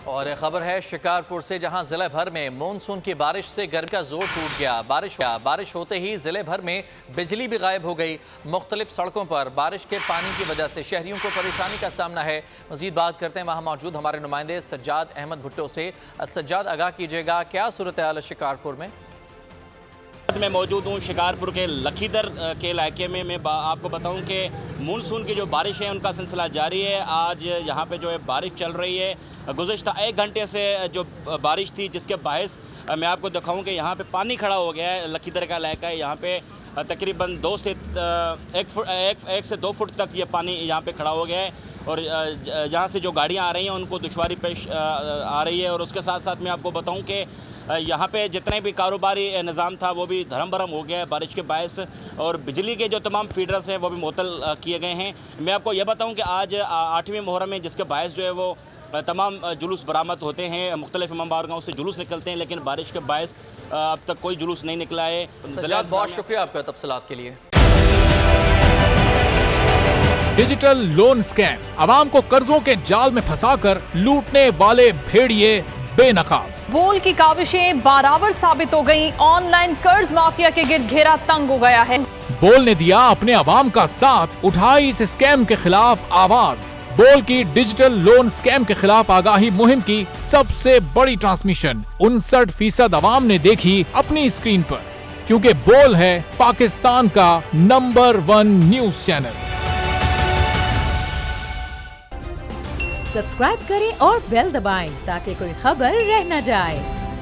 और खबर है शिकारपुर से, जहां जिले भर में मानसून की बारिश से गर्मी का जोर टूट गया। बारिश होते ही जिले भर में बिजली भी गायब हो गई। मुख्तलिफ सड़कों पर बारिश के पानी की वजह से शहरियों को परेशानी का सामना है। मजीद बात करते हैं वहां मौजूद हमारे नुमाइंदे सज्जाद अहमद भुट्टो से। सज्जाद, आगाह कीजिएगा, क्या सूरत हाल है शिकारपुर में? मैं मौजूद हूँ शिकारपुर के लखीदर के इलाके में। मैं आपको बताऊं कि मानसून की जो बारिश है उनका सिलसिला जारी है। आज यहाँ पे जो है बारिश चल रही है। गुज़िश्ता 1 घंटे से जो बारिश थी, जिसके बायस मैं आपको दिखाऊं कि यहाँ पे पानी खड़ा हो गया है। लखीदर का इलाका है, यहाँ पे तकरीबन 2 से 1 फुट तक ये पानी यहाँ पे खड़ा हो गया है। और यहाँ से जो गाड़ियाँ आ रही हैं उनको दुश्वारी पेश आ रही है। और उसके साथ साथ मैं आपको बताऊँ कि यहाँ पे जितने भी कारोबारी निज़ाम था वो भी धर्म भरम हो गया है बारिश के बायस। और बिजली के जो तमाम फीडर्स हैं वो भी मुअत्तल किए गए हैं। मैं आपको ये बताऊं कि आज 8वीं मुहर्रम है, जिसके बायस जो है वो तमाम जुलूस बरामद होते हैं। मुख्तलिफ इमाम बारगाहों से जुलूस निकलते हैं, लेकिन बारिश के बायस अब तक कोई जुलूस नहीं निकला है। बहुत शुक्रिया आपका तफसीलात के लिए। डिजिटल लोन स्कैम, आवाम को कर्जों के जाल में फंसाकर लूटने वाले भेड़िए बेनकाब। बोल की काविशें बाराबर साबित हो गईं। ऑनलाइन कर्ज माफिया के गिर्द घेरा तंग हो गया है। बोल ने दिया अपने आवाम का साथ, उठाई इस स्कैम के खिलाफ आवाज। बोल की डिजिटल लोन स्कैम के खिलाफ आगाही मुहिम की सबसे बड़ी ट्रांसमिशन 59% आवाम ने देखी अपनी स्क्रीन पर, क्योंकि बोल है पाकिस्तान का नंबर 1 न्यूज चैनल। सब्सक्राइब करें और बेल दबाएं ताकि कोई खबर रह न जाए।